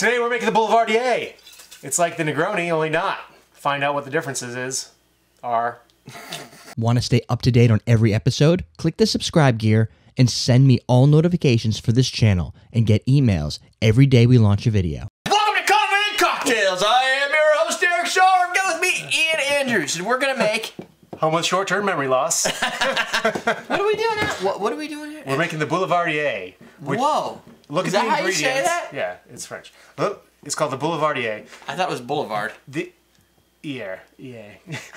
Today we're making the Boulevardier. It's like the Negroni, only not. Find out what the differences are. Want to stay up to date on every episode? Click the subscribe gear and send me all notifications for this channel and get emails every day we launch a video. Welcome to Coffee and Cocktails. I am your host, Derrick Schommer. Get with me, Ian Andrews, and we're gonna make Home with short-term memory loss. What are we doing now? What are we doing here? We're making the Boulevardier. Whoa! Look Is at that the how you ingredients. say that? Yeah, it's French. Look, it's called the Boulevardier. I thought it was Boulevard. Yeah.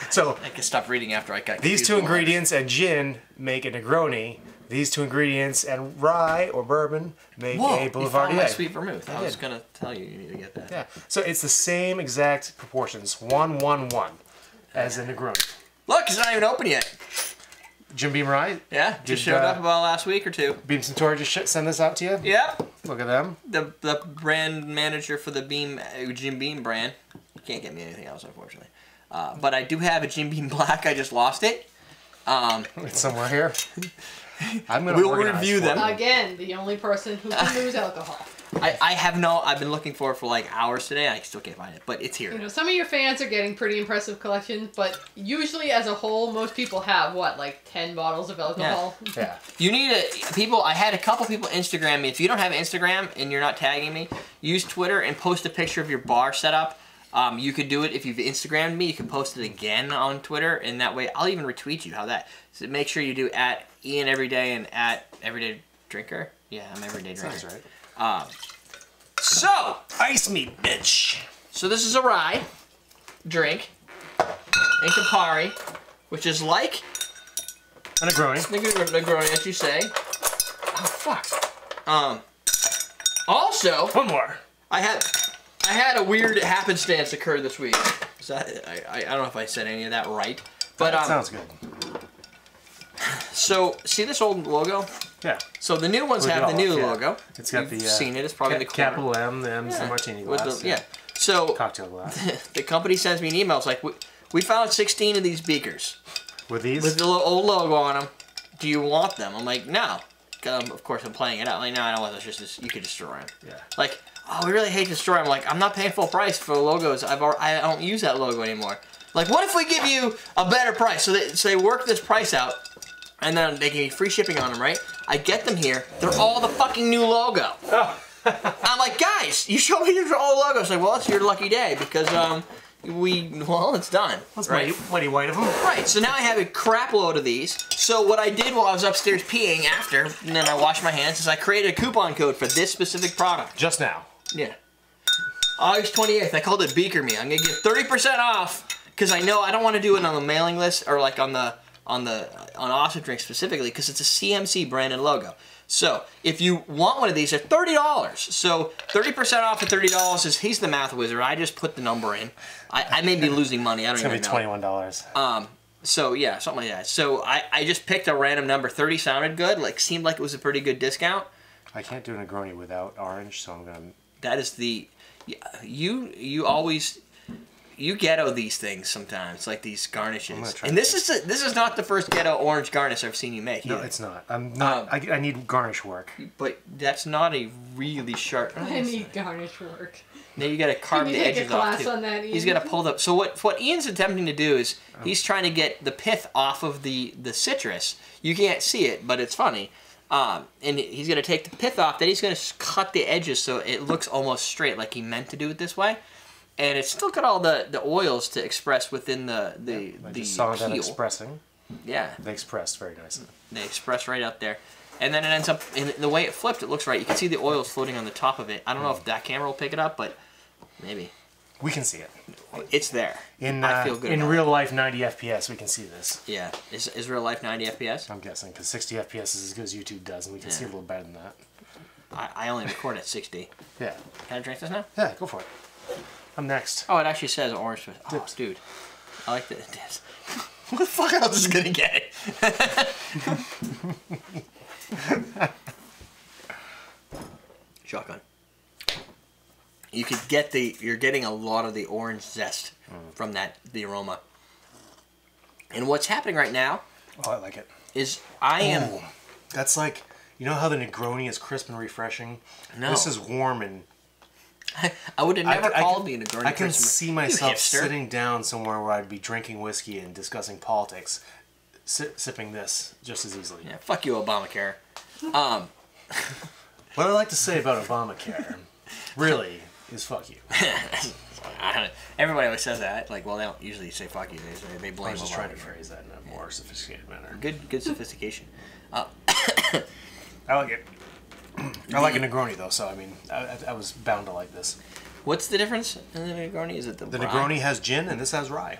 So I can stop reading after I got these two ingredients and gin make a Negroni. These two ingredients and rye or bourbon make a You found my Boulevardier. sweet vermouth. I was gonna tell you need to get that. Yeah. So it's the same exact proportions, 1-1-1, as a Negroni. Look, it's not even open yet. Jim Beam rye. Yeah, just showed up about last week or two. Beam Centauri just send this out to you. Yeah. Look at them. The brand manager for the Beam Jim Beam brand. You can't get me anything else, unfortunately. But I do have a Jim Beam Black. I just lost it. It's somewhere here. I'm gonna We'll review them. Again, the only person who can lose alcohol. I've been looking for it for like hours today. I still can't find it, but it's here. You know, some of your fans are getting pretty impressive collections, but usually as a whole, most people have, what, like 10 bottles of alcohol? Yeah. You need I had a couple people Instagram me. If you don't have Instagram and you're not tagging me, use Twitter and post a picture of your bar setup. You could do it if you've Instagrammed me. You can post it again on Twitter, and that way I'll even retweet you. How that? So make sure you do at Ian Everyday and at Everyday Drinker. Yeah, I'm Everyday Drinker. Sounds right. So Ice me, bitch. So this is a rye drink and Campari, which is like And a Negroni. Negroni, as you say. Oh fuck. Also, One more. I had a weird happenstance occur this week. So I don't know if I said any of that right, but That sounds good. So see this old logo? Yeah. So the new ones Look have it the all new up, yeah. logo. It's got You've the seen it. It's probably the corner. capital M. The M's the martini With glass. the, yeah. So Cocktail glass. the company sends me an email. It's like we found 16 of these beakers With these? with the little old logo on them. Do you want them? I'm like, no. Of course, I'm playing it out. Like, no, I don't want those. Just you could destroy them. Yeah. Like, oh, we really hate to destroy them. Like, I'm not paying full price for logos. I don't use that logo anymore. Like, what if we give you a better price? So they work this price out, and then they give me free shipping on them, right? I get them here. They're all the fucking new logo. Oh. I'm like, guys, you showed me your old logo. It's like, well, it's your lucky day because it's done. That's right? mighty white of them. Right, so now I have a crap load of these. So what I did while I was upstairs peeing after, and then I washed my hands, is I created a coupon code for this specific product. Just now. Yeah. August 28th, I called it Beaker Me. I'm gonna get 30% off because I know I don't want to do it on the mailing list or like on Awesome Drink specifically because it's a CMC branded logo. So if you want one of these, they're $30. So 30% off at $30 is he's the math wizard. I just put the number in. I may be losing money. I don't even know. It's going to be $21. So yeah, something like that. So I just picked a random number. 30 sounded good. Like seemed like it was a pretty good discount. I can't do a Negroni without orange, so I'm going to... That is the... You always... You ghetto these things sometimes, like these garnishes. And this is not the first ghetto orange garnish I've seen you make. No, either. it's not. I'm not. I need garnish work. But that's not a really sharp... I need garnish work. Now you gotta carve Can the you take a edges off class too. on that, He's Ian? gotta pull the... So what Ian's attempting to do is he's trying to get the pith off of the citrus. You can't see it, but it's funny. And he's gonna take the pith off. Then he's gonna cut the edges so it looks almost straight, like he meant to do it this way. And it's still got all the oils to express within the I just saw peel. them expressing. Yeah, They expressed very nicely. they express right out there. And then it ends up, in the way it flipped, it looks right. You can see the oils floating on the top of it. I don't know if that camera will pick it up, but maybe. We can see it. It's there. I feel good in about real life 90 FPS, we can see this. Yeah. Is real life 90 FPS? I'm guessing, because 60 FPS is as good as YouTube does, and we can see a little better than that. I only record at 60. Yeah. Can I drink this now? Yeah, go for it. I'm next. Oh, it actually says orange. Oh, dude. I like the dips. What the fuck else is gonna get it? Shotgun. You could get you're getting a lot of the orange zest from the aroma. And what's happening right now Oh, I like it. is I am... Ooh, that's like, you know how the Negroni is crisp and refreshing? No. This is warm and I would have never called me a Negroni. I can see myself hipster. sitting down somewhere where I'd be drinking whiskey and discussing politics, sipping this just as easily. Yeah, fuck you, Obamacare. What I like to say about Obamacare, really, is fuck you. Everybody always says that. Like, well, they don't usually say fuck you. They I blame was just Obamacare. trying to phrase that in a more sophisticated manner. Good sophistication. I like it. I like a Negroni though, so I mean, I was bound to like this. What's the difference in the Negroni? Is it the rye? Negroni has gin and this has rye.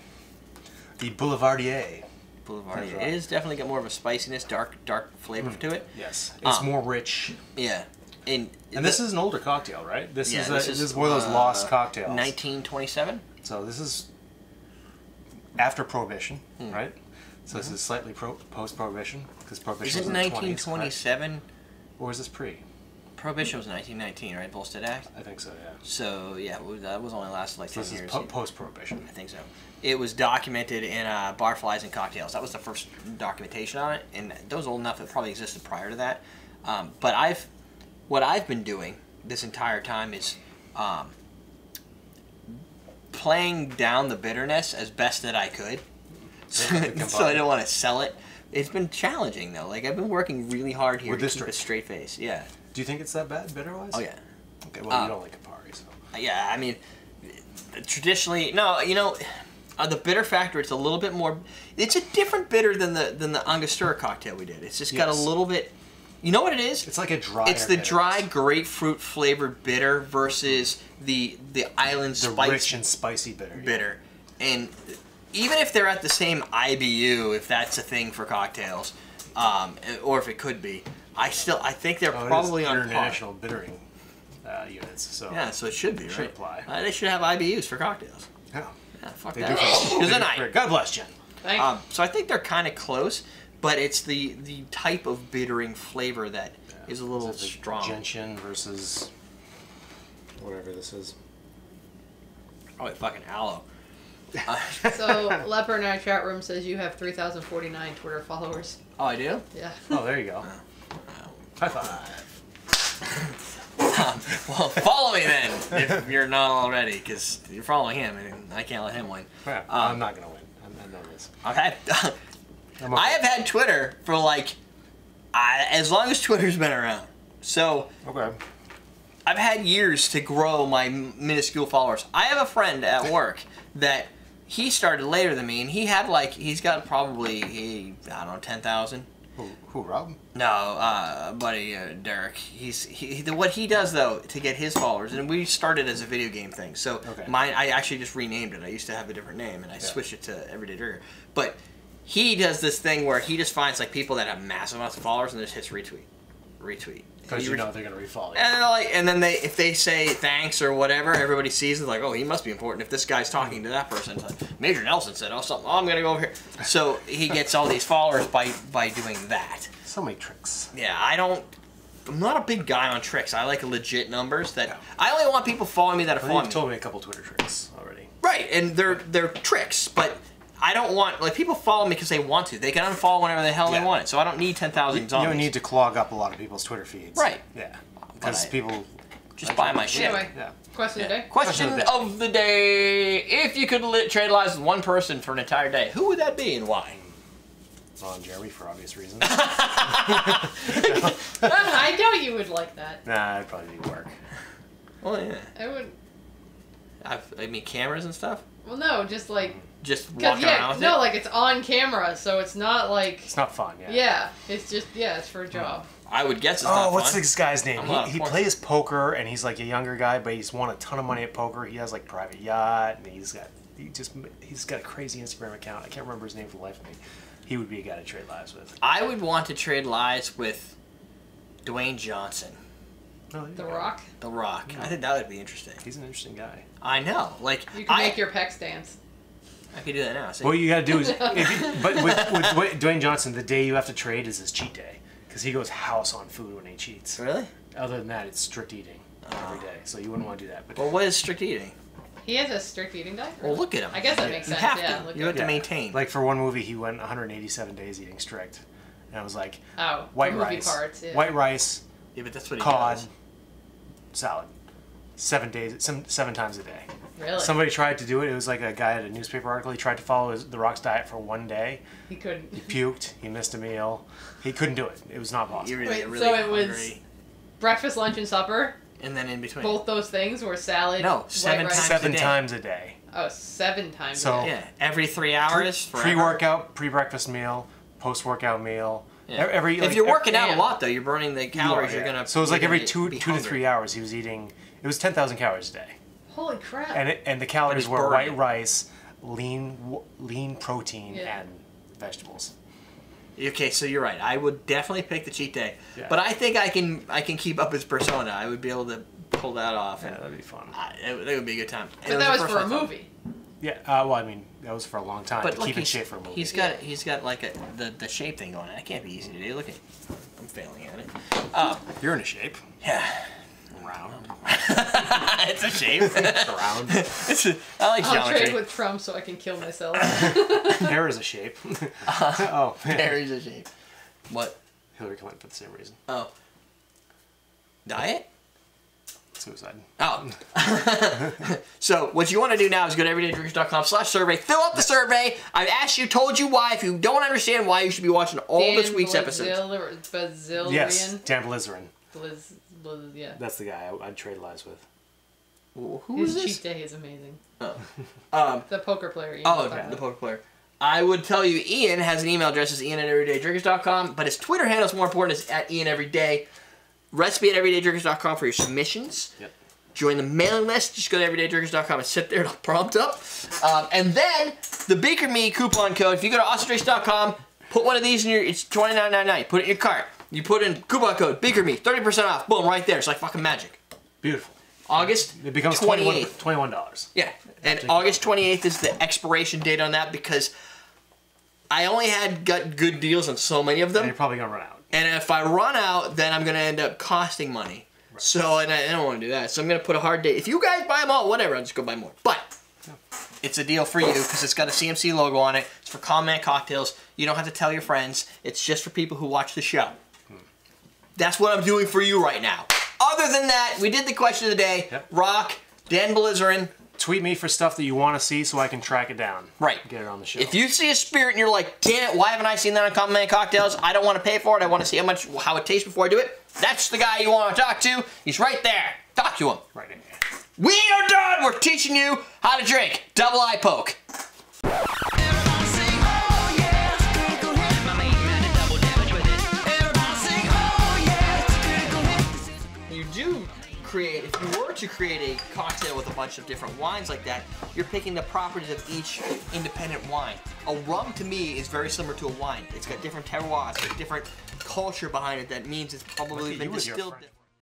The Boulevardier. Boulevardier. It is definitely got more of a spiciness, dark flavor to it. Yes, it's more rich. Yeah. And this is an older cocktail, right? This Yeah, is one of those lost cocktails. 1927. So this is after Prohibition, right? So this is slightly post-Prohibition because Prohibition Is it was in the 20s, 1927? right? Or is this pre? Prohibition was 1919, right? Volstead Act. I think so, yeah. So yeah, that was only lasted like 10 This is years. post-Prohibition. I think so. It was documented in Barflies and Cocktails. That was the first documentation on it, and those old enough that probably existed prior to that. But what I've been doing this entire time is playing down the bitterness as best that I could. So I don't want to sell it. It's been challenging though. Like I've been working really hard here to keep a straight face. Yeah. Do you think it's that bad, bitter-wise? Oh yeah. Okay, well you don't like Campari, so. Yeah, I mean, traditionally, no, you know, the bitter factor. It's a little bit more. It's a different bitter than the Angostura cocktail we did. It's just got a little bit. You know what it is? It's like a dry. It's the dry grapefruit flavored bitter versus the island spice. Rich and spicy bitter. Bitter, and even if they're at the same IBU, if that's a thing for cocktails, or if it could be, I think they're probably on international bittering units. So yeah, so it should be, should right? apply. They should have IBUs for cocktails. Yeah. Yeah, fuck They that. do. Because then I. God bless Jen. Thanks. So I think they're kind of close, but it's the type of bittering flavor that is a little strong. Gentian versus whatever this is. Oh, fucking aloe. So Leper in our chat room says you have 3,049 Twitter followers. Oh, I do? Yeah. Oh, there you go. High five. Well, follow me then, if you're not already, because you're following him, and I can't let him win. Yeah, I'm not gonna win. I know this. I have had Twitter for like as long as Twitter's been around. So Okay. I've had years to grow my minuscule followers. I have a friend at work that he started later than me, and he's got probably I don't know 10,000. Who, Rob? No, buddy, Derrick. What he does though to get his followers, and we started as a video game thing. So mine, I actually just renamed it. I used to have a different name, and I switched it to Everyday Trigger. But he does this thing where he just finds like people that have massive amounts of followers and just hits retweet. Because you know they're gonna refollow you. And then if they say thanks or whatever, everybody sees it like, oh, he must be important. If this guy's talking to that person, it's like, Major Nelson said, oh, something. Oh, I'm gonna go over here. So he gets all these followers by doing that. So many tricks. Yeah, I'm not a big guy on tricks. I like legit numbers that I only want people following me that are following me. You've told me a couple Twitter tricks already. Right, and they're tricks, but I don't want people follow me because they want to. They can unfollow whenever the hell they want it. So I don't need 10,000 zombies. You don't need to clog up a lot of people's Twitter feeds. Right. Yeah. Because people just buy my shit. Anyway, Yeah. question of the day. Question of the day: if you could trade lives with one person for an entire day, who would that be and why? On Jeremy for obvious reasons. I doubt you would like that. Nah, it'd probably be work. Well, yeah. I would. I mean, cameras and stuff. Well, no, just like. Just Cause walking around with no, it. like it's on camera, so it's not like. It's not fun, yeah. Yeah, it's just it's for a job. I would guess it's not what's fun. this guy's name? I'm not He a porn- plays poker, and he's like a younger guy, but he's won a ton of money at poker. He has like private yacht, and he's got a crazy Instagram account. I can't remember his name for the life of me. He would be a guy to trade lives with. I would want to trade lives with Dwayne Johnson, Oh, The Rock. The Rock. I think that would be interesting. He's an interesting guy. I know, like You can make your pecs dance. I could do that now. See? What you gotta do is, but with Dwayne Johnson, the day you have to trade is his cheat day, because he goes house on food when he cheats. Really? Other than that, it's strict eating every day, so you wouldn't want to do that. But Well, what is strict eating? He has a strict eating diet. Well, look at him. I guess that makes You sense. have Yeah, to. look You at have to maintain. like for one movie, he went 187 days eating strict, and I was like, Oh, white the movie rice, parts. Yeah. white rice, Yeah, but that's what he cod, does. salad. 7 days, 7 times a day. Really? Somebody tried to do it. It was like a guy at a newspaper article. He tried to follow The Rock's diet for 1 day. He couldn't. He puked. He missed a meal. He couldn't do it. It was not possible. You're Wait, really so it was hungry. breakfast, lunch, and supper. And then in between. Both those things were salad. No, white 7 rice. times. 7 a day. times a day. Oh, 7 times. So- a day. Yeah, every 3 hours. forever. Pre-workout, pre-breakfast meal, post-workout meal. Yeah. Every if like, you're working out a damn. lot though, you're burning the calories. Yeah. You're gonna. So it was like you're every gonna two be to hungry. 3 hours he was eating. It was 10,000 calories a day, Holy crap. and the calories he's were burning. white rice, lean protein, Yeah. and vegetables. Okay, so you're right. I would definitely pick the cheat day, Yeah. but I think I can keep up his persona. I would be able to pull that off. Yeah, And that'd be fun. that would be a good time. And But it that the was first for a one I thought. movie. Yeah, well, I mean, that was for a long time. But to look, keep in shape for a movie. He's got like the shape thing going on. That can't be easy to do. Look at, I'm failing at it. You're in a shape. Yeah, Round. it's a shape. Round. I like I'll geometry. trade with Trump so I can kill myself. Hair is a shape. Oh, Harry's a shape. What? Hillary Clinton for the same reason. Oh. Diet? Suicide. Oh. So what you want to do now is go to everydaydrinkers.com/survey. Fill out the survey. I've asked you, told you why. If you don't understand why, you should be watching all this week's episodes. Bazillion. Yes, Dan Blizzard. Yeah. That's the guy I'd trade lives with. Who His is this? cheat day is amazing. Oh. The poker player. Ian Oh, was talking the about. poker player. I would tell you Ian has an email address as ian@everydaydrinkers.com, but his Twitter handle is more important, is @IanEveryday. Recipe at everydaydrinkers.com for your submissions. Yep. Join the mailing list. Just go to everydaydrinkers.com and sit there. It'll prompt up. And then the Beaker Me coupon code. If you go to awesometricks.com, put one of these in your. It's $29.99. Put it in your cart. You put in coupon code Beaker Me, 30% off. Boom, right there. It's like fucking magic. Beautiful. August It becomes 28th. $21. Yeah, and August 28th is the expiration date on that because I only got good deals on so many of And them. you're probably gonna run out. And if I run out, then I'm going to end up costing money. Right. So, and I don't want to do that. So I'm going to put a hard date. If you guys buy them all, whatever, I'll just go buy more. But it's a deal for you because it's got a CMC logo on it. It's for Common Cocktails. You don't have to tell your friends. It's just for people who watch the show. That's what I'm doing for you right now. Other than that, we did the question of the day. Yep. Rock, Dan Bellizarin. Tweet me for stuff that you want to see so I can track it down. Right. Get it on the show. If you see a spirit and you're like, damn it, why haven't I seen that on Common Man Cocktails? I don't want to pay for it. I want to see how it tastes before I do it. That's the guy you want to talk to. He's right there. Talk to him. Right in here. We are done. We're teaching you how to drink. Double eye poke. You do create, if you were to create a cocktail with a bunch of different wines like that, you're picking the properties of each independent wine. A rum to me is very similar to a wine. It's got different terroirs, got different culture behind it that means it's probably Look at been you with your distilled friend. different.